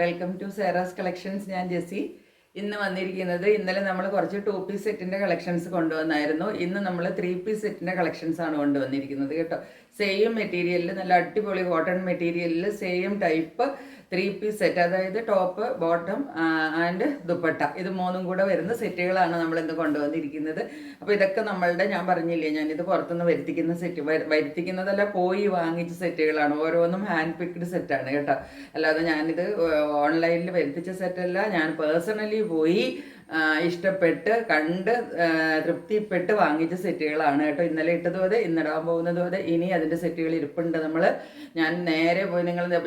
Welcome to സേറാസ് collections. ഞാൻ Jessy. ഇന്ന് വന്നിരിക്കുന്നത്, ഇന്നലെ നമ്മൾ കുറച്ച് 2 പീസ് സെറ്റിൻ്റെ കളക്ഷൻസ് കൊണ്ടുവന്നായിരുന്നു. ഇന്ന് നമ്മൾ 3 പീസ് സെറ്റിൻ്റെ കളക്ഷൻസ് ആണ് കൊണ്ടുവന്നിരിക്കുന്നത് കേട്ടോ. സെയിം മെറ്റീരിയലിൽ, നല്ല അടിപൊളി കോട്ടൺ മെറ്റീരിയലിൽ സെയിം ടൈപ്പ് 3 പീസ് സെറ്റ്, അതായത് ടോപ്പ്, ബോട്ടം ആൻഡ് ദുപ്പട്ട, ഇത് മൂന്നും കൂടെ വരുന്ന സെറ്റുകളാണ് നമ്മൾ ഇന്ന് കൊണ്ടുവന്നിരിക്കുന്നത്. അപ്പോൾ ഇതൊക്കെ നമ്മളുടെ, ഞാൻ പറഞ്ഞില്ലേ, ഞാനിത് പുറത്തുനിന്ന് വരുത്തിക്കുന്നതല്ല, പോയി വാങ്ങിച്ച സെറ്റുകളാണ്. ഓരോന്നും ഹാൻഡ് പിക്ഡ് സെറ്റാണ് കേട്ടോ. അല്ലാതെ ഞാനിത് ഓൺലൈനിൽ വരുത്തിച്ച സെറ്റല്ല, ഞാൻ പേഴ്സണലി പോയി ഇഷ്ടപ്പെട്ട് കണ്ട് തൃപ്തിപ്പെട്ട് വാങ്ങിച്ച സെറ്റുകളാണ് കേട്ടോ. ഇന്നലെ ഇട്ടതും അതെ, ഇന്നിടാൻ പോകുന്നതും അതെ. ഇനി അതിൻ്റെ സെറ്റുകൾ ഇരിപ്പുണ്ട്. ഞാൻ നേരെ പോയി,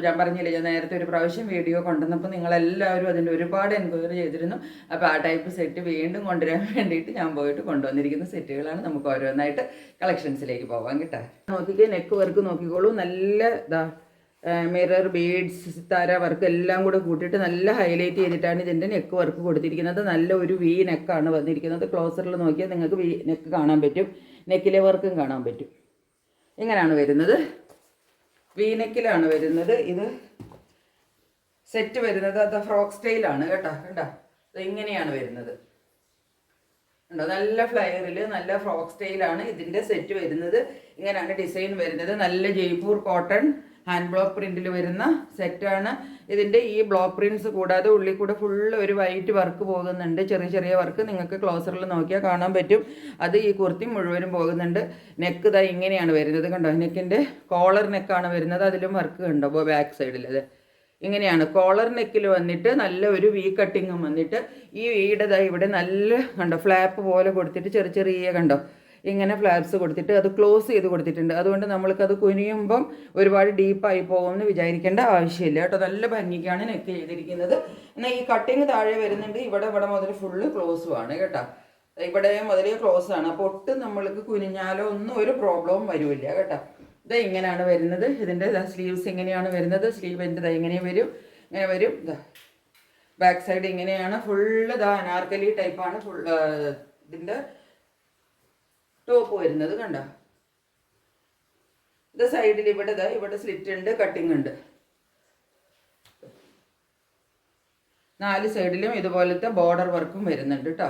ഞാൻ പറഞ്ഞില്ലേ, ഞാൻ നേരത്തെ ഒരു പ്രാവശ്യം വീഡിയോ കൊണ്ടുവന്നപ്പോൾ നിങ്ങളെല്ലാവരും അതിൻ്റെ ഒരുപാട് എൻക്വയറി ചെയ്തിരുന്നു. അപ്പോൾ ആ ടൈപ്പ് സെറ്റ് വീണ്ടും കൊണ്ടുവരാൻ വേണ്ടിയിട്ട് ഞാൻ പോയിട്ട് കൊണ്ടുവന്നിരിക്കുന്ന സെറ്റുകളാണ്. നമുക്ക് ഓരോന്നായിട്ട് കളക്ഷൻസിലേക്ക് പോകാം കേട്ടോ. നോക്കിക്കേ, നെക്ക് വർക്ക് നോക്കിക്കോളൂ. നല്ല മിറർ ബീഡ്സ്, സിത്താര വർക്ക് എല്ലാം കൂടെ കൂട്ടിയിട്ട് നല്ല ഹൈലൈറ്റ് ചെയ്തിട്ടാണ് ഇതിൻ്റെ നെക്ക് വർക്ക് കൊടുത്തിരിക്കുന്നത്. നല്ല ഒരു വി നെക്കാണ് വന്നിരിക്കുന്നത്. ക്ലോസറിൽ നോക്കിയാൽ നിങ്ങൾക്ക് വി നെക്ക് കാണാൻ പറ്റും, നെക്കിലെ വർക്കും കാണാൻ പറ്റും. ഇങ്ങനെയാണ് വരുന്നത്, വി നെക്കിലാണ് വരുന്നത്. ഇത് സെറ്റ് വരുന്നത് അത് ഫ്രോക്ക് സ്റ്റൈലാണ് കേട്ടോ. കണ്ടോ, ഇങ്ങനെയാണ് വരുന്നത്. ഉണ്ടോ, നല്ല ഫ്ലയറിൽ നല്ല ഫ്രോക്ക് സ്റ്റൈലാണ് ഇതിൻ്റെ സെറ്റ് വരുന്നത്. ഇങ്ങനെയാണ് ഡിസൈൻ വരുന്നത്. നല്ല ജയ്പൂർ കോട്ടൺ ഹാൻഡ് ബ്ലോക്ക് പ്രിൻറ്റിൽ വരുന്ന സെറ്റാണ്. ഇതിൻ്റെ ഈ ബ്ലോക്ക് പ്രിൻറ്റ്സ് കൂടാതെ ഉള്ളിൽ കൂടെ ഫുള്ള് ഒരു വൈറ്റ് വർക്ക് പോകുന്നുണ്ട്. ചെറിയ ചെറിയ വർക്ക് നിങ്ങൾക്ക് ക്ലോസറിൽ നോക്കിയാൽ കാണാൻ പറ്റും. അത് ഈ കുർത്തി മുഴുവനും പോകുന്നുണ്ട്. നെക്ക് ഇതാ ഇങ്ങനെയാണ് വരുന്നത്. കണ്ടോ, നെക്കിൻ്റെ കോളർ നെക്കാണ് വരുന്നത്. അതിലും വർക്ക് കണ്ടോ ബാക്ക് സൈഡിൽ. അത് ഇങ്ങനെയാണ് കോളർ നെക്കിൽ വന്നിട്ട് നല്ല ഒരു വി കട്ടിങ്ങും വന്നിട്ട്, ഈ വീടതാ ഇവിടെ നല്ല കണ്ടോ ഫ്ലാപ്പ് പോലെ കൊടുത്തിട്ട് ചെറിയ ചെറിയ കണ്ടോ ഇങ്ങനെ ഫ്ലാപ്സ് കൊടുത്തിട്ട് അത് ക്ലോസ് ചെയ്ത് കൊടുത്തിട്ടുണ്ട്. അതുകൊണ്ട് നമ്മൾക്കത് കുനിയുമ്പം ഒരുപാട് ഡീപ്പായി പോകുമെന്ന് വിചാരിക്കേണ്ട ആവശ്യമില്ല കേട്ടോ. നല്ല ഭംഗിക്കാണ് നെക്ക് ചെയ്തിരിക്കുന്നത്. എന്നാൽ ഈ കട്ടിങ് താഴെ വരുന്നുണ്ട്. ഇവിടെ മുതൽ ഫുള്ള് ക്ലോസുമാണ് കേട്ടോ. ഇവിടെ മുതൽ ക്ലോസ് ആണ്. അപ്പോൾ ഒട്ടും നമ്മൾക്ക് കുനിഞ്ഞാലോ ഒന്നും ഒരു പ്രോബ്ലവും വരില്ല കേട്ടോ. ഇത് ഇങ്ങനെയാണ് വരുന്നത്. ഇതിൻ്റെ സ്ലീവ്സ് ഇങ്ങനെയാണ് വരുന്നത്. സ്ലീവിൻ്റെ ഇങ്ങനെ വരും, ഇങ്ങനെ വരും. ബാക്ക് സൈഡ് ഇങ്ങനെയാണ്. ഫുള്ള് അനാർക്കലി ടൈപ്പാണ് ഇതിൻ്റെ ടോപ്പ് വരുന്നത്. കണ്ടോ, ഇത് സൈഡിൽ ഇവിടെ സ്ലിറ്റ് ഉണ്ട്, കട്ടിങ് ഉണ്ട്. 4 സൈഡിലും ഇതുപോലത്തെ ബോർഡർ വർക്കും വരുന്നുണ്ട് കേട്ടോ.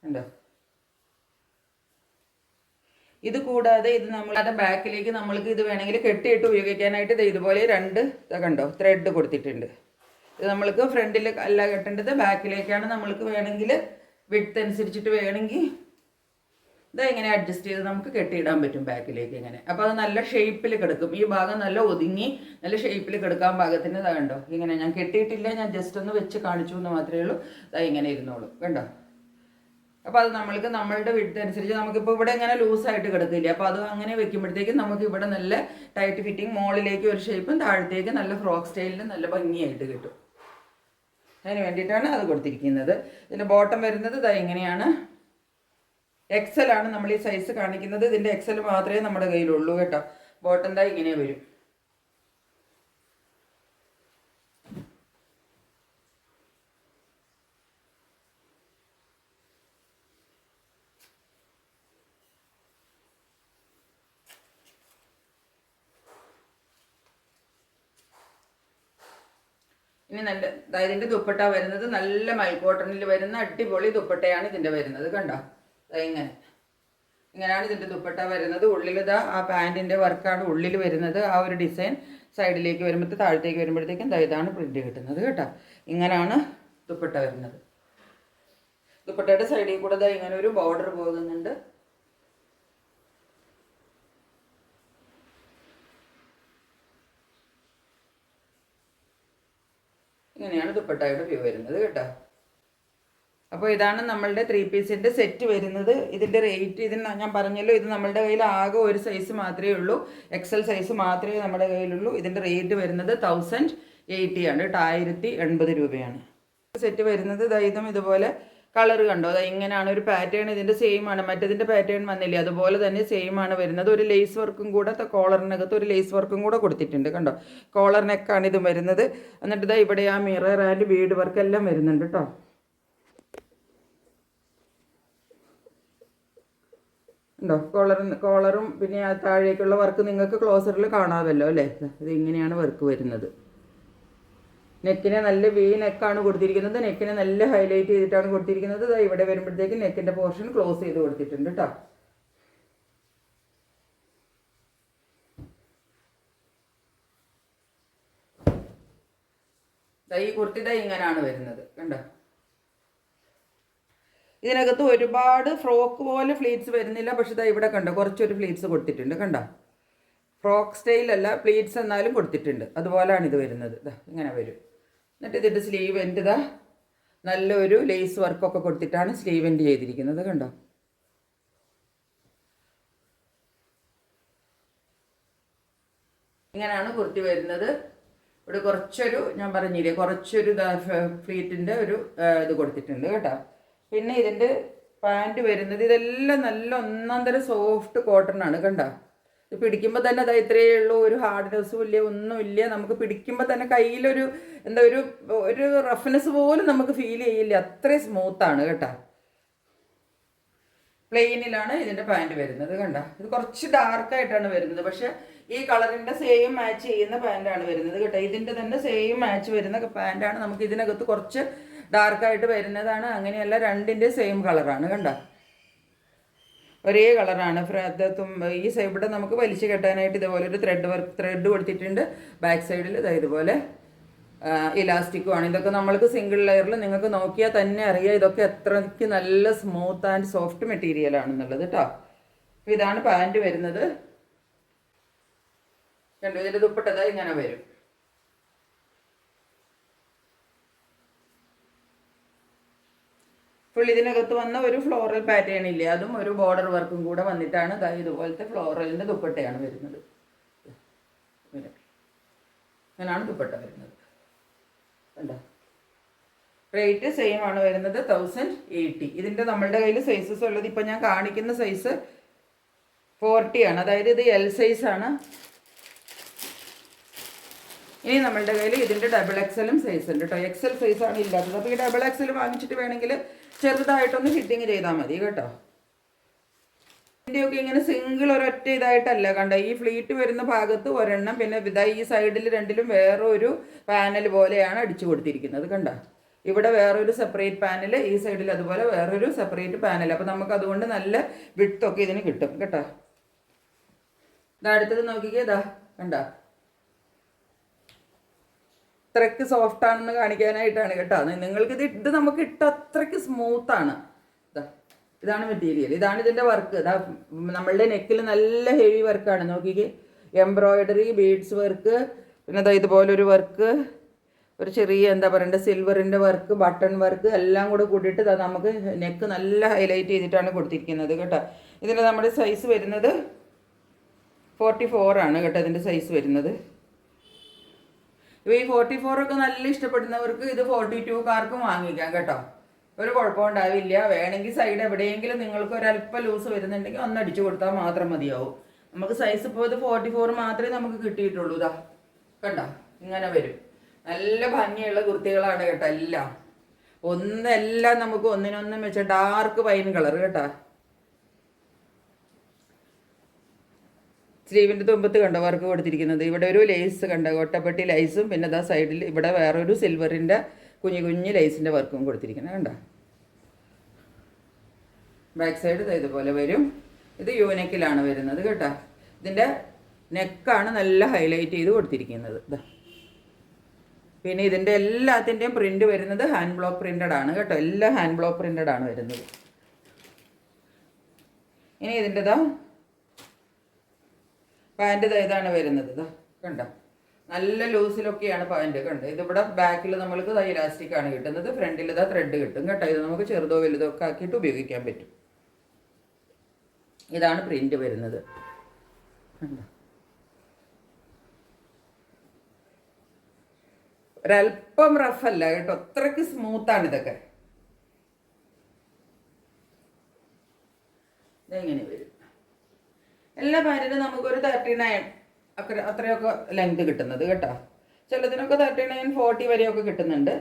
കണ്ടോ, ഇത് കൂടാതെ ഇത് നമ്മളുടെ ബാക്കിലേക്ക് നമ്മൾക്ക് ഇത് വേണമെങ്കിൽ കെട്ടിയിട്ട് ഉപയോഗിക്കാനായിട്ട് ഇതുപോലെ 2 കണ്ടോ ത്രെഡ് കൊടുത്തിട്ടുണ്ട്. ഇത് നമ്മൾക്ക് ഫ്രണ്ടിൽ അല്ല കെട്ടേണ്ടത്, ബാക്കിലേക്കാണ്. നമ്മൾക്ക് വേണമെങ്കിൽ വിഡ്ത്ത് അനുസരിച്ചിട്ട് വേണമെങ്കിൽ ഇങ്ങനെ അഡ്ജസ്റ്റ് ചെയ്ത് നമുക്ക് കെട്ടിയിടാൻ പറ്റും ബാക്കിലേക്ക് ഇങ്ങനെ. അപ്പോൾ അത് നല്ല ഷേപ്പിൽ കിടക്കും. ഈ ഭാഗം നല്ല ഒതുങ്ങി നല്ല ഷേപ്പിൽ കിടക്കാൻ പാകത്തിന് കണ്ടോ. ഇങ്ങനെ ഞാൻ കെട്ടിയിട്ടില്ല, ഞാൻ ജസ്റ്റ് ഒന്ന് വെച്ച് കാണിച്ചു എന്ന് മാത്രമേ ഉള്ളൂ. ഇങ്ങനെ ഇരുന്നോളൂ കണ്ടോ. അപ്പോൾ അത് നമ്മളുടെ വിഡ്ത്ത് അനുസരിച്ച് നമുക്കിപ്പോൾ ഇവിടെ ഇങ്ങനെ ലൂസായിട്ട് കിടക്കില്ല. അപ്പോൾ അത് അങ്ങനെ വെക്കുമ്പോഴത്തേക്കും നമുക്ക് ഇവിടെ നല്ല ടൈറ്റ് ഫിറ്റിങ്, മുകളിലേക്ക് ഒരു ഷേപ്പും താഴത്തേക്ക് നല്ല ഫ്രോക്ക് സ്റ്റൈലിൽ നല്ല ഭംഗിയായിട്ട് കിട്ടും. അതിന് വേണ്ടിയിട്ടാണ് അത് കൊടുത്തിരിക്കുന്നത്. ഇതിൻ്റെ ബോട്ടം വരുന്നത് ഇങ്ങനെയാണ്. എക്സൽ ആണ് നമ്മൾ ഈ സൈസ് കാണിക്കുന്നത്. ഇതിൻ്റെ എക്സൽ മാത്രമേ നമ്മുടെ കയ്യിലുള്ളൂ കേട്ടോ. ബോട്ടം ഇങ്ങനെ വരും. ഇനി നല്ല ഇതിൻ്റെ ദുപ്പട്ട വരുന്നത് നല്ല മൽക്കോട്ടണിൽ വരുന്ന അടിപൊളി ദുപ്പട്ടയാണ് ഇതിൻ്റെ വരുന്നത്. കണ്ടോ, ഇങ്ങനെയാണ് ഇതിൻ്റെ ദുപ്പട്ട വരുന്നത്. ഉള്ളിൽ ആ പാൻറ്റിൻ്റെ വർക്കാണ് ഉള്ളിൽ വരുന്നത്. ആ ഒരു ഡിസൈൻ സൈഡിലേക്ക് വരുമ്പോൾ താഴത്തേക്ക് വരുമ്പോഴത്തേക്കും ഇതാണ് പ്രിൻ്റ് കിട്ടുന്നത് കേട്ടോ. ഇങ്ങനെയാണ് ദുപ്പട്ട വരുന്നത്. ദുപ്പട്ടയുടെ സൈഡിൽ കൂടെ ഇങ്ങനെ ഒരു ബോർഡർ പോകുന്നുണ്ട്. ഇങ്ങനെയാണ് ദുപ്പട്ടയുടെ വ്യൂ വരുന്നത് കേട്ടോ. അപ്പോൾ ഇതാണ് നമ്മളുടെ 3 പീസിൻ്റെ സെറ്റ് വരുന്നത്. ഇതിൻ്റെ റേറ്റ് ഞാൻ പറഞ്ഞല്ലോ, ഇത് നമ്മളുടെ കയ്യിൽ ആകെ ഒരു സൈസ് മാത്രമേ ഉള്ളൂ, എക്സൽ സൈസ് മാത്രമേ നമ്മുടെ കയ്യിലുള്ളൂ. ഇതിൻ്റെ റേറ്റ് വരുന്നത് 1080 ആണ്, 1080 രൂപയാണ്. സെറ്റ് വരുന്നത് ഇതും ഇതുപോലെ കളർ കണ്ടോ. ഇങ്ങനെയാണ് ഒരു പാറ്റേൺ. ഇതിൻ്റെ സെയിം ആണ്, മറ്റേതിൻ്റെ പാറ്റേൺ വന്നില്ലേ, അതുപോലെ തന്നെ സെയിം ആണ് വരുന്നത്. ഒരു ലേസ് വർക്കും കൂടെ കോളറിനകത്ത് ഒരു ലേസ് വർക്കും കൂടെ കൊടുത്തിട്ടുണ്ട് കണ്ടോ. കോളർ നെക്കാണ് ഇത് വരുന്നത്. എന്നിട്ട് ഇവിടെ ആ മിറർ ആൻഡ് ബീഡ് വർക്ക് എല്ലാം വരുന്നുണ്ട് കേട്ടോ. ഉണ്ടോ, കോളറും പിന്നെ താഴേക്കുള്ള വർക്ക് നിങ്ങൾക്ക് ക്ലോസറിൽ കാണാമല്ലോ അല്ലേ. ഇത് ഇങ്ങനെയാണ് വർക്ക് വരുന്നത്. നെക്കിനെ നല്ല നെക്കാണ് കൊടുത്തിരിക്കുന്നത്. നെക്കിനെ നല്ല ഹൈലൈറ്റ് ചെയ്തിട്ടാണ് കൊടുത്തിരിക്കുന്നത്. ഇവിടെ വരുമ്പോഴത്തേക്ക് നെക്കിൻ്റെ പോർഷൻ ക്ലോസ് ചെയ്ത് കൊടുത്തിട്ടുണ്ട് കേട്ടോ. ഈ കുർത്തി ഇങ്ങനെയാണ് വരുന്നത് കണ്ടോ. ഇതിനകത്ത് ഒരുപാട് ഫ്രോക്ക് പോലെ ഫ്ലീറ്റ്സ് വരുന്നില്ല. പക്ഷെ ഇവിടെ കണ്ടോ കുറച്ചൊരു ഫ്ലീറ്റ്സ് കൊടുത്തിട്ടുണ്ട് കണ്ടോ. ഫ്രോക്ക് സ്റ്റൈലല്ല, പ്ലീറ്റ്സ് എന്നാലും കൊടുത്തിട്ടുണ്ട്. അതുപോലെയാണ് ഇത് വരുന്നത്. ഇങ്ങനെ വരും. എന്നിട്ട് ഇതിൻ്റെ സ്ലീവ് എൻ്റെ നല്ലൊരു ലേസ് വർക്കൊക്കെ കൊടുത്തിട്ടാണ് സ്ലീവ് എൻ്റെ ചെയ്തിരിക്കുന്നത് കണ്ടോ. ഇങ്ങനെയാണ് കുർത്തി വരുന്നത്. ഇവിടെ കുറച്ചൊരു ഞാൻ പറഞ്ഞില്ലേ കുറച്ചൊരു ഫ്ലീറ്റിൻ്റെ ഒരു ഇത് കൊടുത്തിട്ടുണ്ട് കേട്ടോ. പിന്നെ ഇതിൻ്റെ പാൻറ്റ് വരുന്നത് ഇതെല്ലാം നല്ല ഒന്നാം തരം സോഫ്റ്റ് കോട്ടൺ ആണ് കണ്ടോ. ഇത് പിടിക്കുമ്പോൾ തന്നെ അതാ ഇത്രയേ ഉള്ളൂ, ഒരു ഹാർഡ്നെസ്സും ഇല്ല, ഒന്നുമില്ല. നമുക്ക് പിടിക്കുമ്പോൾ തന്നെ കയ്യിലൊരു എന്താ ഒരു റഫ്നെസ് പോലും നമുക്ക് ഫീൽ ചെയ്യില്ല, അത്രയും സ്മൂത്താണ് കേട്ടോ. പ്ലെയിനിലാണ് ഇതിൻ്റെ പാൻറ്റ് വരുന്നത് കണ്ടോ. ഇത് കുറച്ച് ഡാർക്കായിട്ടാണ് വരുന്നത്. പക്ഷെ ഈ കളറിൻ്റെ സെയിം മാച്ച് ചെയ്യുന്ന പാൻറ്റാണ് വരുന്നത് കേട്ടോ. ഇതിൻ്റെ തന്നെ സെയിം മാച്ച് വരുന്ന പാൻറ്റാണ്. നമുക്ക് ഇതിനകത്ത് കുറച്ച് ഡാർക്കായിട്ട് വരുന്നതാണ്. അങ്ങനെയല്ല, രണ്ടിൻ്റെ സെയിം കളറാണ് കണ്ടോ. ഒരേ കളറാണ്. ഈ ഇവിടെ നമുക്ക് വലിച്ചു കെട്ടാനായിട്ട് ഇതുപോലെ ഒരു ത്രെഡ് കൊടുത്തിട്ടുണ്ട്. ബാക്ക് സൈഡിൽ ഇതുപോലെ ഇലാസ്റ്റിക്കുമാണ്. ഇതൊക്കെ നമ്മൾക്ക് സിംഗിൾ ലെയറിൽ നിങ്ങൾക്ക് നോക്കിയാൽ തന്നെ അറിയാം ഇതൊക്കെ എത്രയ്ക്ക് നല്ല സ്മൂത്ത് ആൻഡ് സോഫ്റ്റ് മെറ്റീരിയൽ ആണെന്നുള്ളത് കേട്ടോ. ഇതാണ് പാൻറ്റ് വരുന്നത് കണ്ടു. ഇതിൻ്റെ ദുപ്പട്ട ഇങ്ങനെ വരും. ഫുൾ ഇതിനകത്ത് വന്ന ഒരു ഫ്ലോറൽ പാറ്റേൺ ഇല്ലേ, അതും ഒരു ബോർഡർ വർക്കും കൂടെ വന്നിട്ടാണ് ഇതുപോലത്തെ ഫ്ലോറലിൻ്റെ ദുപ്പട്ടയാണ് വരുന്നത്. അങ്ങനെയാണ് ദുപ്പട്ട വരുന്നത് കണ്ടോ. റേറ്റ് സെയിം ആണ് വരുന്നത് 1080. ഇതിൻ്റെ നമ്മളുടെ കയ്യിൽ സൈസസ് ഉള്ളത് ഇപ്പം ഞാൻ കാണിക്കുന്ന സൈസ് 40 ആണ്. അതായത് ഇത് എൽ സൈസാണ്. ഇനി നമ്മളുടെ കയ്യിൽ ഇതിൻ്റെ ഡബിൾ എക്സലും സൈസ് ഉണ്ട് കേട്ടോ. എക്സൽ സൈസാണ് ഇല്ലാത്തത്. അപ്പോൾ ഈ ഡബിൾ എക്സൽ വാങ്ങിച്ചിട്ട് വേണമെങ്കിൽ ചെറുതായിട്ടൊന്ന് ഫിറ്റിങ് ചെയ്താൽ മതി കേട്ടോ. ഇതിൻ്റെയൊക്കെ ഇങ്ങനെ സിംഗിൾ ഒരൊറ്റ ഇതായിട്ടല്ല കണ്ടോ. ഈ ഫ്ലീറ്റ് വരുന്ന ഭാഗത്ത് ഒരെണ്ണം, പിന്നെ ഈ സൈഡിൽ രണ്ടിലും വേറൊരു പാനൽ പോലെയാണ് അടിച്ചു കൊടുത്തിരിക്കുന്നത് കണ്ടോ. ഇവിടെ വേറൊരു സെപ്പറേറ്റ് പാനൽ, ഈ സൈഡിൽ അതുപോലെ വേറൊരു സെപ്പറേറ്റ് പാനൽ. അപ്പോൾ നമുക്ക് അതുകൊണ്ട് നല്ല വിഡ്ത്തൊക്കെ ഇതിന് കിട്ടും കേട്ടോ. അടുത്തത് നോക്കിക്കേ, കണ്ടോ അത്രയ്ക്ക് സോഫ്റ്റ് ആണെന്ന് കാണിക്കാനായിട്ടാണ് കേട്ടോ. നിങ്ങൾക്കിത് നമുക്ക് ഇട്ട അത്രയ്ക്ക് സ്മൂത്താണ്. ഇതാണ് മെറ്റീരിയൽ, ഇതാണ് ഇതിൻ്റെ വർക്ക്. നമ്മളുടെ നെക്കിൽ നല്ല ഹെവി വർക്കാണ് നോക്കിക്കേ. എംബ്രോയിഡറി, ബീഡ്സ് വർക്ക്, പിന്നെ ഇതുപോലൊരു വർക്ക്, ഒരു ചെറിയ എന്താ പറയണ്ടേ സിൽവറിൻ്റെ വർക്ക്, ബട്ടൺ വർക്ക് എല്ലാം കൂടെ കൂട്ടിയിട്ട് നമുക്ക് നെക്ക് നല്ല ഹൈലൈറ്റ് ചെയ്തിട്ടാണ് കൊടുത്തിരിക്കുന്നത് കേട്ടോ. ഇതിൻ്റെ നമ്മുടെ സൈസ് വരുന്നത് 44 ആണ് കേട്ടോ ഇതിൻ്റെ സൈസ് വരുന്നത്. ഇപ്പോൾ ഈ 44 ഒക്കെ നല്ല ഇഷ്ടപ്പെടുന്നവർക്ക് ഇത് 42കാർക്കും വാങ്ങിക്കാം കേട്ടോ. ഒരു കുഴപ്പമുണ്ടാവില്ല. വേണമെങ്കിൽ സൈഡ് എവിടെയെങ്കിലും നിങ്ങൾക്ക് ഒരല്പം ലൂസ് വരുന്നുണ്ടെങ്കിൽ ഒന്ന് അടിച്ചു കൊടുത്താൽ മാത്രം മതിയാവും. നമുക്ക് സൈസ് ഇപ്പോൾ ഇത് 44 മാത്രമേ നമുക്ക് കിട്ടിയിട്ടുള്ളൂ. കണ്ടോ ഇങ്ങനെ വരും. നല്ല ഭംഗിയുള്ള കുർത്തികളാണ് കേട്ടോ എല്ലാം. എല്ലാം നമുക്ക് ഒന്നിനൊന്നും വെച്ച ഡാർക്ക് വൈൻ കളർ കേട്ടോ. സ്ലീവിൻ്റെ തുമ്പത്ത് കണ്ടോ വർക്ക് കൊടുത്തിരിക്കുന്നത്. ഇവിടെ ഒരു ലേസ് കണ്ടോ, ഒട്ടപ്പെട്ടി ലൈസും, പിന്നെ സൈഡിൽ ഇവിടെ വേറൊരു സിൽവറിൻ്റെ കുഞ്ഞു ലൈസിൻ്റെ വർക്കും കൊടുത്തിരിക്കുന്നത് കണ്ടോ. ബാക്ക് സൈഡ് ഇതുപോലെ വരും. ഇത് യൂനെക്കിലാണ് വരുന്നത് കേട്ടോ. ഇതിൻ്റെ നെക്കാണ് നല്ല ഹൈലൈറ്റ് ചെയ്ത് കൊടുത്തിരിക്കുന്നത്. പിന്നെ ഇതിൻ്റെ എല്ലാത്തിൻ്റെയും പ്രിൻ്റ് വരുന്നത് ഹാൻഡ് ബ്ലോക്ക് പ്രിൻ്റഡ് ആണ് കേട്ടോ. എല്ലാം ഹാൻഡ് ബ്ലോക്ക് പ്രിൻ്റഡ് ആണ് വരുന്നത്. ഇനി ഇതിൻ്റെ പാൻറ്റ് ഇതാണ് വരുന്നത്. കണ്ടോ നല്ല ലൂസിലൊക്കെയാണ് പാൻറ്റ് കണ്ടോ. ഇതിവിടെ ബാക്കിൽ നമ്മൾക്ക് ഇലാസ്റ്റിക് ആണ് കിട്ടുന്നത്. ഫ്രണ്ടിൽ ത്രെഡ് കിട്ടും കേട്ടോ. ഇത് നമുക്ക് ചെറുതോ വലുതോ ഒക്കെ ആക്കിയിട്ട് ഉപയോഗിക്കാൻ പറ്റും. ഇതാണ് പ്രിൻ്റ് വരുന്നത് കണ്ടോ. ഒരല്പം റഫല്ല കേട്ടോ, അത്രയ്ക്ക് സ്മൂത്താണ് ഇതൊക്കെ. ഇതെങ്ങനെ വരും. എല്ലാ പാൻറ്റിനും നമുക്കൊരു 39 അത്രയൊക്കെ ലെങ്ത് കിട്ടുന്നത് കേട്ടോ. ചിലതിനൊക്കെ 39, 40 വരെയൊക്കെ കിട്ടുന്നുണ്ട്.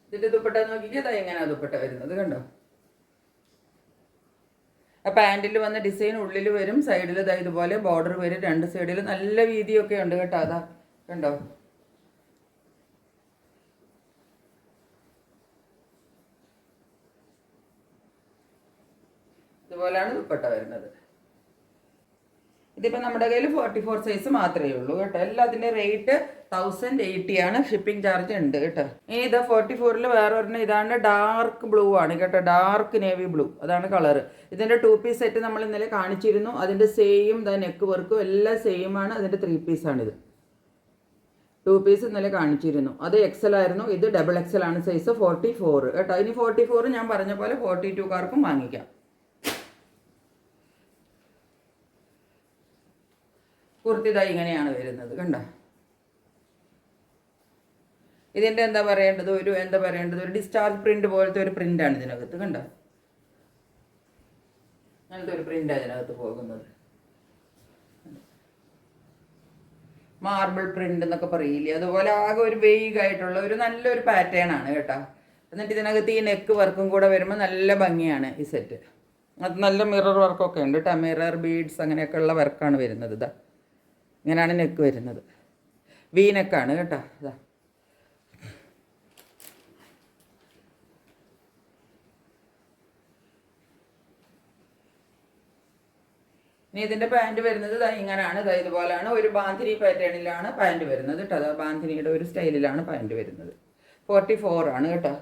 ഇതിന്റെ ദുപ്പട്ട നോക്കിക്കേ, ഇതാ എങ്ങനെയാ ദുപ്പട്ട വരുന്നത് കണ്ടോ. ആ പാൻറ്റിൽ വന്ന ഡിസൈൻ ഉള്ളിൽ വരും, സൈഡിൽ ഇതാ ഇതുപോലെ ബോർഡർ വരും, രണ്ട് സൈഡിൽ നല്ല വീതിയൊക്കെ ഉണ്ട് കേട്ടോ. അതാ കണ്ടോ. ഇതുപോലെയാണ് ദുപ്പട്ട വരുന്നത്. ഇതിപ്പോൾ നമ്മുടെ കയ്യിൽ 44 സൈസ് മാത്രമേ ഉള്ളൂ കേട്ടോ. എല്ലാത്തിൻ്റെ റേറ്റ് 1080 ആണ്. ഷിപ്പിംഗ് ചാർജ് ഉണ്ട് കേട്ടോ. ഇനി ഇത് 44-ൽ വേറെ ഒരെണ്ണം, ഇതാണ് ഡാർക്ക് ബ്ലൂ ആണ് കേട്ടോ, ഡാർക്ക് നേവി ബ്ലൂ, അതാണ് കളറ്. ഇതിൻ്റെ 2 പീസ് സെറ്റ് നമ്മൾ ഇന്നലെ കാണിച്ചിരുന്നു. അതിൻ്റെ സെയിം നെക്ക് വർക്കും എല്ലാം സെയിം ആണ്. അതിൻ്റെ 3 പീസാണിത്. 2 പീസ് ഇന്നലെ കാണിച്ചിരുന്നു. അത് XL ആയിരുന്നു, ഇത് XXL ആണ് സൈസ് 44 കേട്ടോ. ഇനി 44 ഞാൻ പറഞ്ഞ പോലെ 42കാർക്കും വാങ്ങിക്കാം. കുർത്തി ഇതാ ഇങ്ങനെയാണ് വരുന്നത് കണ്ടോ. ഇതിൻ്റെ എന്താ പറയേണ്ടത്, ഒരു ഡിസ്ചാർജ് പ്രിന്റ് പോലത്തെ ഒരു പ്രിന്റാണ് ഇതിനകത്ത് കണ്ടോ. അങ്ങനത്തെ ഒരു പ്രിന്റാണ് ഇതിനകത്ത് പോകുന്നത്. മാർബിൾ പ്രിന്റ് എന്നൊക്കെ പറയില്ലേ, അതുപോലെ ആകെ ഒരു വെയ്ഗായിട്ടുള്ള ഒരു നല്ലൊരു പാറ്റേൺ ആണ് കേട്ടോ. എന്നിട്ട് ഇതിനകത്ത് ഈ നെക്ക് വർക്കും കൂടെ വരുമ്പോൾ നല്ല ഭംഗിയാണ് ഈ സെറ്റ്. അത് നല്ല മിറർ വർക്കൊക്കെ ഉണ്ട് കേട്ടോ, മിറർ ബീഡ്സ് അങ്ങനെയൊക്കെ ഉള്ള വർക്കാണ് വരുന്നത്. ഇതാ ഇങ്ങനെയാണ് നെക്ക് വരുന്നത്, വി നെക്കാണ് കേട്ടോ. ഇതാ ഇനി ഇതിൻ്റെ പാൻറ് വരുന്നത് ഇങ്ങനെയാണ്, ഇതുപോലെയാണ്. ഒരു ബാന്തിനി പാറ്റേണിലാണ് പാൻറ് വരുന്നത് കേട്ടോ. അതാ ബാന്തിനിയുടെ ഒരു സ്റ്റൈലിലാണ് പാൻറ് വരുന്നത്. 44 ആണ് കേട്ടോ.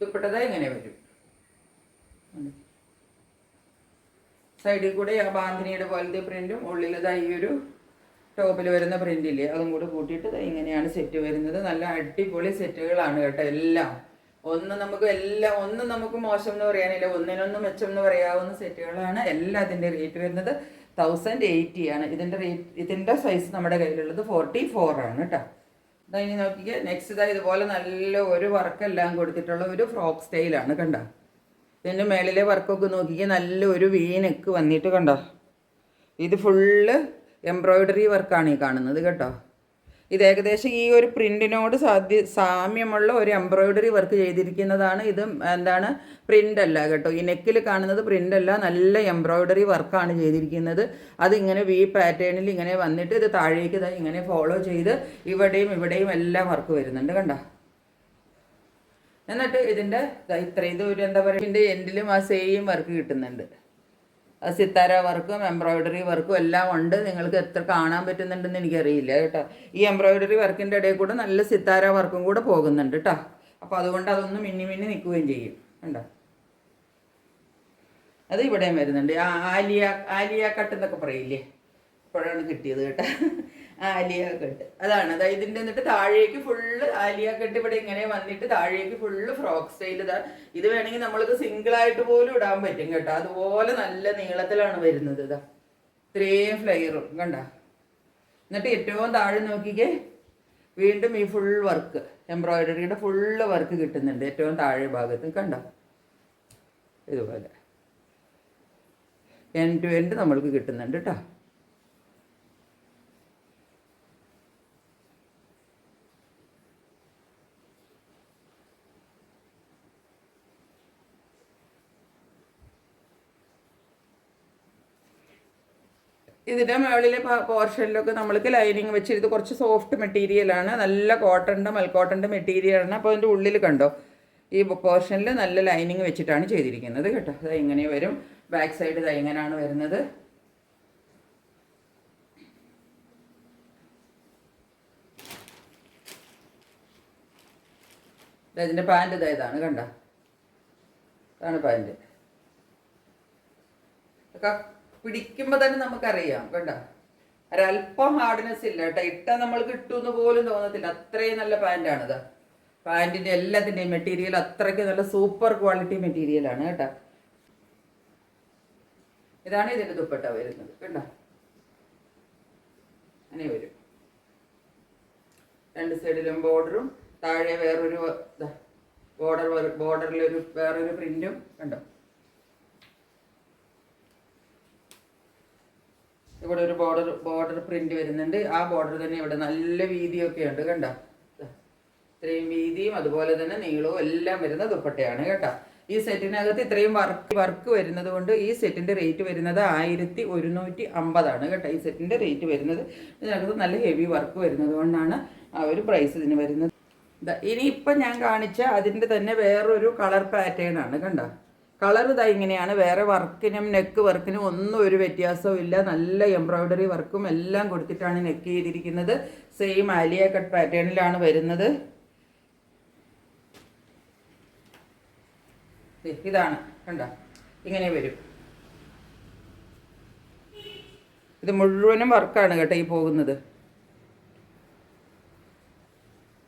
ദുപ്പട്ട ഇങ്ങനെ വരും. സൈഡിൽ കൂടെ ആ ബാന്തിനിയുടെ പോലത്തെ പ്രിന്റും ഉള്ളിലതാ ഈ ഒരു ടോപ്പിൽ വരുന്ന പ്രിന്റില്ലേ അതും കൂടെ കൂട്ടിയിട്ട് ഇങ്ങനെയാണ് സെറ്റ് വരുന്നത്. നല്ല അടിപൊളി സെറ്റുകളാണ് കേട്ടോ എല്ലാം. ഒന്നും നമുക്ക് മോശം എന്ന് പറയാനില്ല, ഒന്നിനൊന്നും മെച്ചം എന്ന് പറയാവുന്ന സെറ്റുകളാണ്. എല്ലാത്തിൻ്റെ റേറ്റ് വരുന്നത് 1080 ആണ്. ഇതിൻ്റെ സൈസ് നമ്മുടെ കയ്യിലുള്ളത് 44 ആണ് കേട്ടോ. ഇതാ ഇനി നോക്കിക്കേ, നെക്സ്റ്റ് ഇതുപോലെ നല്ല ഒരു വർക്കെല്ലാം കൊടുത്തിട്ടുള്ള ഒരു ഫ്രോക്ക് സ്റ്റൈലാണ് കണ്ടോ. ഇതിൻ്റെ മേളിലെ വർക്കൊക്കെ നോക്കിക്കേ, നല്ല ഒരു വി നെക്ക് വന്നിട്ട് കണ്ടോ. ഇത് ഫുള്ള് എംബ്രോയ്ഡറി വർക്കാണ് ഈ കാണുന്നത് കേട്ടോ. ഇത് ഏകദേശം ഈ ഒരു പ്രിൻറ്റിനോട് സാമ്യമുള്ള ഒരു എംബ്രോയ്ഡറി വർക്ക് ചെയ്തിരിക്കുന്നതാണ്. ഇത് എന്താണ്, പ്രിൻ്റ് അല്ല കേട്ടോ. ഈ നെക്കിൽ കാണുന്നത് പ്രിൻ്റ് അല്ല, നല്ല എംബ്രോയ്ഡറി വർക്കാണ് ചെയ്തിരിക്കുന്നത്. അതിങ്ങനെ വി പാറ്റേണിൽ ഇങ്ങനെ വന്നിട്ട് ഇത് താഴേക്ക് ഇങ്ങനെ ഫോളോ ചെയ്ത് ഇവിടെയും എല്ലാം വർക്ക് വരുന്നുണ്ട് കണ്ടോ. എന്നിട്ട് ഇതിൻ്റെ ഇത് ഒരു എന്താ പറയുക, ഇതിൻ്റെ എൻഡിലും ആ സെയിം വർക്ക് കിട്ടുന്നുണ്ട്. സിത്താര വർക്കും എംബ്രോയ്ഡറി വർക്കും എല്ലാം ഉണ്ട്. നിങ്ങൾക്ക് എത്ര കാണാൻ പറ്റുന്നുണ്ടെന്ന് എനിക്കറിയില്ല കേട്ടോ. ഈ എംബ്രോയ്ഡറി വർക്കിൻ്റെ ഇടയിൽ കൂടെ നല്ല സിത്താര വർക്കും കൂടെ പോകുന്നുണ്ട് കേട്ടോ. അപ്പോൾ അതുകൊണ്ട് അതൊന്ന് മിന്നി നിൽക്കുകയും ചെയ്യും കണ്ടോ. അത് ഇവിടെയും വരുന്നുണ്ട്. ആലിയ കട്ട് എന്നൊക്കെ പറയില്ലേ, ഇപ്പോഴാണ് കിട്ടിയത് കേട്ടോ. ആലിയ കട്ട് അതാണ്. അതായത് ഇതിൻ്റെ എന്നിട്ട് താഴേക്ക് ഫുള്ള് ആലിയ കട്ട് ഇവിടെ ഇങ്ങനെ വന്നിട്ട് താഴേക്ക് ഫുള്ള് ഫ്രോക്ക് സ്റ്റൈൽ. ഇത് വേണമെങ്കിൽ നമ്മൾക്ക് സിംഗിളായിട്ട് പോലും ഇടാൻ പറ്റും കേട്ടോ. അതുപോലെ നല്ല നീളത്തിലാണ് വരുന്നത്. ഇതാ ഇത്രയും ഫ്ലെയറും കണ്ട. എന്നിട്ട് ഏറ്റവും താഴെ നോക്കിക്കേ, വീണ്ടും ഈ ഫുൾ വർക്ക് എംബ്രോയ്ഡറിയുടെ ഫുള്ള് വർക്ക് കിട്ടുന്നുണ്ട് ഏറ്റവും താഴെ ഭാഗത്ത് കണ്ടോ. ഇതുപോലെ എൻഡ് ടു എൻഡ് നമ്മൾക്ക് കിട്ടുന്നുണ്ട് കേട്ടോ. ഇതിൻ്റെ മുകളിലെ പോർഷനിലൊക്കെ നമ്മൾക്ക് ലൈനിങ് വെച്ച്, ഇത് കുറച്ച് സോഫ്റ്റ് മെറ്റീരിയലാണ്, നല്ല മൽക്കോട്ടൻ്റെ മെറ്റീരിയലാണ്. അപ്പോൾ അതിൻ്റെ ഉള്ളിൽ കണ്ടോ ഈ പോർഷനിൽ നല്ല ലൈനിങ് വെച്ചിട്ടാണ് ചെയ്തിരിക്കുന്നത് കേട്ടോ. അത് ഇങ്ങനെ വരും. ബാക്ക് സൈഡ് ഇത് ഇങ്ങനെയാണ് വരുന്നത്. ഇതിൻ്റെ പാൻറ് ഇതാണ് കണ്ടോ, ഇതാണ് പാൻറ്. പിടിക്കുമ്പോൾ തന്നെ നമുക്കറിയാം കണ്ടോ, ഒരല്പം ഹാർഡ്നെസ് ഇല്ല കേട്ടോ. ഇട്ടാൽ നമ്മൾക്ക് ഇട്ടുമെന്ന് പോലും തോന്നത്തില്ല, അത്രയും നല്ല പാൻറ്റാണിത്. പാൻറ്റിൻ്റെ എല്ലാത്തിൻ്റെയും മെറ്റീരിയൽ അത്രയ്ക്ക് നല്ല സൂപ്പർ ക്വാളിറ്റി മെറ്റീരിയലാണ് കേട്ടോ. ഇതാണ് ഇതിൻ്റെ ദുപ്പട്ട വരുന്നത് കണ്ടോ, അങ്ങനെ വരും. രണ്ട് സൈഡിലും ബോർഡറും, താഴെ വേറൊരു ബോർഡറിലൊരു വേറൊരു പ്രിന്റും കണ്ടോ. ഇവിടെ ഒരു ബോർഡർ പ്രിന്റ് വരുന്നുണ്ട്. ആ ബോർഡർ തന്നെ ഇവിടെ നല്ല വീതിയൊക്കെ ഉണ്ട് കണ്ടോ. ഇത്രയും വീതിയും അതുപോലെ തന്നെ നീളവും എല്ലാം വരുന്ന ദുപ്പട്ടയാണ് കേട്ടോ. ഈ സെറ്റിനകത്ത് ഇത്രയും വർക്ക് വരുന്നത് കൊണ്ട് ഈ സെറ്റിന്റെ റേറ്റ് വരുന്നത് 1150 കേട്ടോ. ഈ സെറ്റിന്റെ റേറ്റ് വരുന്നത് ഇതിനകത്ത് നല്ല ഹെവി വർക്ക് വരുന്നത് കൊണ്ടാണ് ആ ഒരു പ്രൈസ് ഇതിന് വരുന്നത്. ഇനിയിപ്പം ഞാൻ കാണിച്ച അതിൻ്റെ തന്നെ വേറൊരു കളർ പാറ്റേൺ ആണ് കണ്ടോ. കളർ ഇതാ ഇങ്ങനെയാണ്. വേറെ വർക്കിനും നെക്ക് വർക്കിനും ഒന്നും ഒരു വ്യത്യാസവും ഇല്ല. നല്ല എംബ്രോയിഡറി വർക്കും എല്ലാം കൊടുത്തിട്ടാണ് നെക്ക് ചെയ്തിരിക്കുന്നത്. സെയിം ആലിയ കട്ട് പാറ്റേണിലാണ് വരുന്നത്. ഇതാണ് കണ്ടോ, ഇങ്ങനെ വരും. ഇത് മുഴുവനും വർക്കാണ് കേട്ടോ ഈ പോകുന്നത്.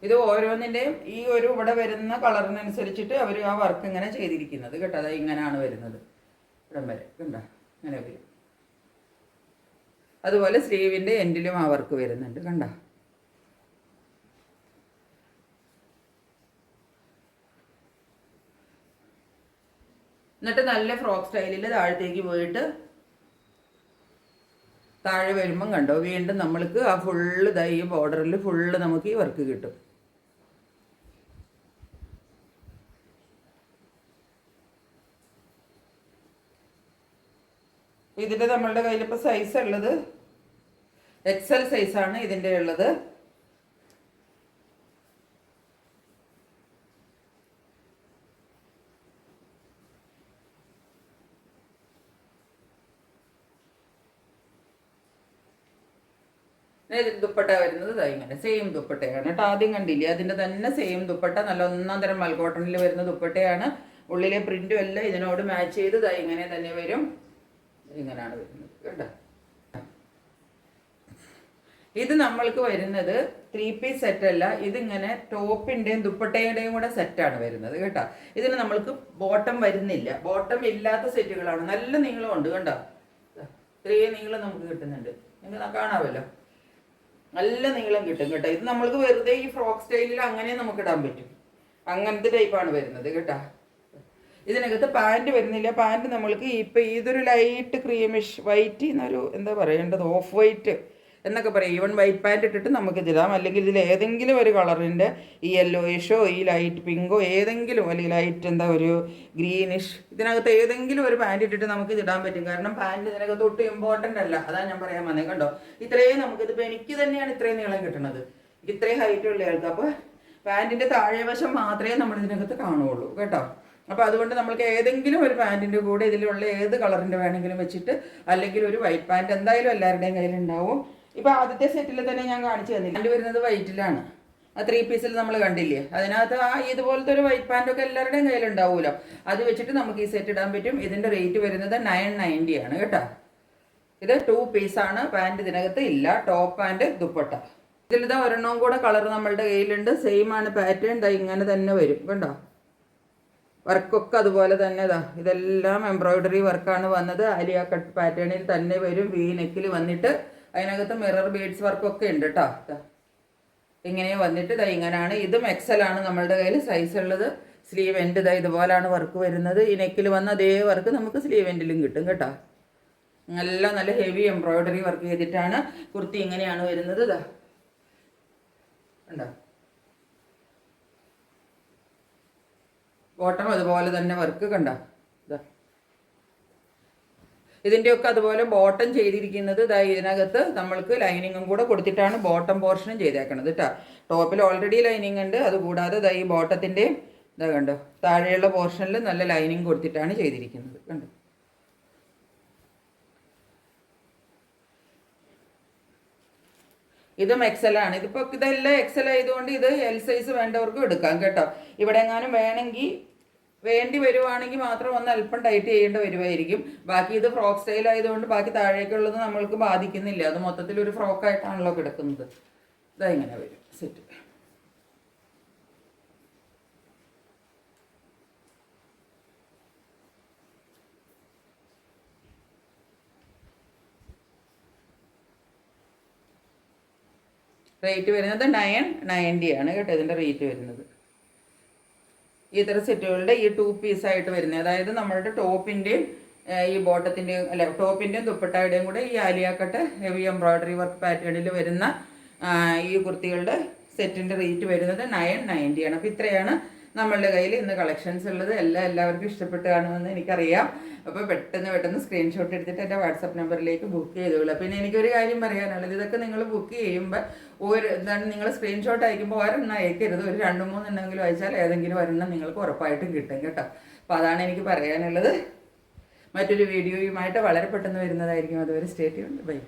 ഇത് ഓരോന്നിൻ്റെയും ഈ ഒരു ഇവിടെ വരുന്ന കളറിനനുസരിച്ചിട്ട് അവർ ആ വർക്ക് ഇങ്ങനെ ചെയ്തിരിക്കുന്നത് കേട്ടോ. അത് ഇങ്ങനെയാണ് വരുന്നത് ഇവിടം വരെ കണ്ടോ, ഇങ്ങനെ വരും. അതുപോലെ സ്ലീവിൻ്റെ എൻഡിലും ആ വർക്ക് വരുന്നുണ്ട് കണ്ടോ. എന്നിട്ട് നല്ല ഫ്രോക്ക് സ്റ്റൈലിൽ താഴത്തേക്ക് പോയിട്ട് താഴെ വരുമ്പം കണ്ടോ വീണ്ടും നമ്മൾക്ക് ആ ഫുള്ള് ഈ ബോർഡറിൽ ഫുള്ള് നമുക്ക് ഈ വർക്ക് കിട്ടും. ഇതിൻ്റെ നമ്മളുടെ കയ്യിലിപ്പോൾ സൈസ് ഉള്ളത് XL സൈസാണ് ഇതിൻ്റെ ഉള്ളത്. ഇതിൽ ദുപ്പട്ട വരുന്നത് ഇങ്ങനെ സെയിം ദുപ്പട്ടയാണ് കേട്ടോ. ആദ്യം കണ്ടില്ലേ അതിൻ്റെ തന്നെ സെയിം ദുപ്പട്ട, നല്ല ഒന്നാം തരം മൽക്കോട്ടണിൽ വരുന്ന ദുപ്പട്ടയാണ്. ഉള്ളിലെ പ്രിന്റും എല്ലാം ഇതിനോട് മാച്ച് ചെയ്ത് ഇങ്ങനെ തന്നെ വരും. ഇങ്ങനെയാണ് വരുന്നത് കേട്ടോ. ഇത് നമ്മൾക്ക് വരുന്നത് 3 പീസ് സെറ്റ് അല്ല, ഇതിങ്ങനെ ടോപ്പിൻ്റെയും ദുപ്പട്ടയുടെയും കൂടെ സെറ്റാണ് വരുന്നത് കേട്ടോ. ഇതിന് നമ്മൾക്ക് ബോട്ടം വരുന്നില്ല. ബോട്ടം ഇല്ലാത്ത സെറ്റുകളാണ്. നല്ല നീളമുണ്ട് കണ്ടോ. ഇത്രയും നീളം നമുക്ക് കിട്ടുന്നുണ്ട്. നിങ്ങൾക്ക് കാണാമല്ലോ, നല്ല നീളം കിട്ടും കേട്ടോ. ഇത് നമ്മൾക്ക് വെറുതെ ഈ ഫ്രോക്ക് സ്റ്റൈലിൽ അങ്ങനെ നമുക്ക് ഇടാൻ പറ്റും. അങ്ങനത്തെ ടൈപ്പാണ് വരുന്നത് കേട്ടോ. ഇതിനകത്ത് പാൻറ് വരുന്നില്ല. പാൻറ് നമ്മൾക്ക് ഇപ്പം ഇതൊരു ലൈറ്റ് ക്രീമിഷ് വൈറ്റ് എന്നൊരു എന്താ പറയേണ്ടത്, ഓഫ് വൈറ്റ് എന്നൊക്കെ പറയും. ഈവൻ വൈറ്റ് പാൻറ് ഇട്ടിട്ട് നമുക്ക് ഇതിടാം. അല്ലെങ്കിൽ ഇതിൽ ഏതെങ്കിലും ഒരു കളറിൻ്റെ ഈ യെല്ലോയിഷോ ഈ ലൈറ്റ് പിങ്കോ ഏതെങ്കിലും, അല്ലെങ്കിൽ ലൈറ്റ് എന്താ ഒരു ഗ്രീനിഷ്, ഇതിനകത്ത് ഏതെങ്കിലും ഒരു പാൻറ് ഇട്ടിട്ട് നമുക്ക് ഇതിടാൻ പറ്റും. കാരണം പാൻറ് ഇതിനകത്ത് ഒട്ടും ഇമ്പോർട്ടൻ്റ് അല്ല. അതാണ് ഞാൻ പറയാൻ വന്നത് കണ്ടോ. ഇത്രയും നമുക്കിതിപ്പോൾ എനിക്ക് തന്നെയാണ് ഇത്രയും നീളം കിട്ടുന്നത്, ഇത്രയും ഹൈറ്റ് ഉള്ള ആൾക്ക്. അപ്പോൾ പാൻറ്റിൻ്റെ താഴെ വശം മാത്രമേ നമ്മൾ ഇതിനകത്ത് കാണുകയുള്ളൂ കേട്ടോ. അപ്പോൾ അതുകൊണ്ട് നമ്മൾക്ക് ഏതെങ്കിലും ഒരു പാൻറ്റിൻ്റെ കൂടെ ഇതിലുള്ള ഏത് കളറിൻ്റെ വേണമെങ്കിലും വെച്ചിട്ട്, അല്ലെങ്കിൽ ഒരു വൈറ്റ് പാൻറ് എന്തായാലും എല്ലാവരുടെയും കയ്യിലുണ്ടാവും. ഇപ്പോൾ ആദ്യത്തെ സെറ്റിൽ തന്നെ ഞാൻ കാണിച്ചു തന്നില്ല, പാൻറ് വരുന്നത് വൈറ്റിലാണ്. ആ 3 പീസിൽ നമ്മൾ കണ്ടില്ലേ, അതിനകത്ത് ആ ഇതുപോലത്തെ ഒരു വൈറ്റ് പാൻറ്റൊക്കെ എല്ലാവരുടെയും കയ്യിലുണ്ടാവുമല്ലോ. അത് വെച്ചിട്ട് നമുക്ക് ഈ സെറ്റ് ഇടാൻ പറ്റും. ഇതിൻ്റെ റേറ്റ് വരുന്നത് 990 ആണ് കേട്ടോ. ഇത് 2 പീസാണ്. പാൻറ് ഇതിനകത്ത് ഇല്ല. Top and dupatta. ഇതിലിതാ ഒരെണ്ണവും കൂടെ കളർ നമ്മളുടെ കയ്യിലുണ്ട്. സെയിം ആണ് പാറ്റേൺ. ഇങ്ങനെ തന്നെ വരും കണ്ടോ. വർക്കൊക്കെ അതുപോലെ തന്നെ ഇതെല്ലാം എംബ്രോയിഡറി വർക്കാണ് വന്നത്. ആലിയ കട്ട് പാറ്റേണിൽ തന്നെ വരും. വി നെക്കിൽ വന്നിട്ട് അതിനകത്ത് മിറർ ബീഡ്സ് വർക്കൊക്കെ ഉണ്ട് കേട്ടോ. ഇങ്ങനെ വന്നിട്ട് ഇങ്ങനെയാണ്. ഇതും XL ആണ് നമ്മളുടെ കയ്യിൽ സൈസ് ഉള്ളത്. സ്ലീവ് എൻഡ് ഇതുപോലാണ് വർക്ക് വരുന്നത്. ഈ നെക്കിൽ വന്ന അതേ വർക്ക് നമുക്ക് സ്ലീവ് എൻഡിലും കിട്ടും കേട്ടോ. എല്ലാം നല്ല ഹെവി എംബ്രോയിഡറി വർക്ക് ചെയ്തിട്ടാണ്. കുർത്തി ഇങ്ങനെയാണ് വരുന്നത്. ഉണ്ടോ. ബോട്ടം അതുപോലെ തന്നെ വർക്ക് കണ്ടോ. ഇതിൻ്റെയൊക്കെ അതുപോലെ ബോട്ടം ചെയ്തിരിക്കുന്നത് ഇതിനകത്ത് നമ്മൾക്ക് ലൈനിങ്ങും കൂടെ കൊടുത്തിട്ടാണ് ബോട്ടം പോർഷനും ചെയ്തേക്കണത് കേട്ടോ. ടോപ്പിൽ ഓൾറെഡി ലൈനിങ് ഉണ്ട്. അതുകൂടാതെ ഈ ബോട്ടത്തിൻ്റെ കണ്ടോ താഴെയുള്ള പോർഷനിൽ നല്ല ലൈനിങ് കൊടുത്തിട്ടാണ് ചെയ്തിരിക്കുന്നത് കണ്ടോ. ഇതും XL ആണ്. ഇതിപ്പോൾ ഇതെല്ലാം XL ആയതുകൊണ്ട് ഇത് L സൈസ് വേണ്ടവർക്കും എടുക്കാം കേട്ടോ. ഇവിടെ എങ്ങാനും വേണ്ടി വരുവാണെങ്കിൽ മാത്രം ഒന്ന് അല്പം ടൈറ്റ് ചെയ്യേണ്ടി വരുമായിരിക്കും. ബാക്കി ഇത് ഫ്രോക്ക് സ്റ്റൈൽ ആയതുകൊണ്ട് ബാക്കി താഴേക്കുള്ളത് നമ്മൾക്ക് ബാധിക്കുന്നില്ല. അത് മൊത്തത്തിൽ ഒരു ഫ്രോക്കായിട്ടാണല്ലോ കിടക്കുന്നത്. ഇങ്ങനെ വരും സെറ്റ്. റേറ്റ് വരുന്നത് 990 ആണ് കേട്ടോ ഇതിൻ്റെ റേറ്റ് വരുന്നത്. ഇത്തരം സെറ്റുകളുടെ ഈ 2 പീസായിട്ട് വരുന്നത്, അതായത് നമ്മളുടെ ടോപ്പിൻ്റെയും ഈ ബോട്ടത്തിൻ്റെയും അല്ല ടോപ്പിൻ്റെയും ദുപ്പട്ടയുടെയും കൂടെ ഈ ആലിയാക്കട്ട് ഹെവി എംബ്രോയ്ഡറി വർക്ക് പാറ്റേണിൽ വരുന്ന ഈ കുർത്തികളുടെ സെറ്റിൻ്റെ റേറ്റ് വരുന്നത് 990 ആണ്. അപ്പോൾ ഇത്രയാണ് നമ്മളുടെ കയ്യിൽ ഇന്ന് കളക്ഷൻസ് ഉള്ളത്. എല്ലാവർക്കും ഇഷ്ടപ്പെട്ട് കാണുമെന്ന് എനിക്കറിയാം. അപ്പോൾ പെട്ടെന്ന് സ്ക്രീൻഷോട്ട് എടുത്തിട്ട് എൻ്റെ വാട്സപ്പ് നമ്പറിലേക്ക് ബുക്ക് ചെയ്തോളൂ. പിന്നെ എനിക്കൊരു കാര്യം പറയാനുള്ളത്, ഇതൊക്കെ നിങ്ങൾ ബുക്ക് ചെയ്യുമ്പോൾ എന്താണ് നിങ്ങൾ സ്ക്രീൻഷോട്ട് അയക്കുമ്പോൾ ഒരെണ്ണം അയക്കരുത്, ഒരു 2-3 എണ്ണമെങ്കിലും അയച്ചാൽ ഏതെങ്കിലും ഒരെണ്ണം നിങ്ങൾക്ക് ഉറപ്പായിട്ടും കിട്ടും കേട്ടോ. അപ്പോൾ അതാണ് എനിക്ക് പറയാനുള്ളത്. മറ്റൊരു വീഡിയോയുമായിട്ട് വളരെ പെട്ടെന്ന് വരുന്നതായിരിക്കും. അതുവരെ സ്റ്റേ ട്യൂൺഡ്. ബൈ.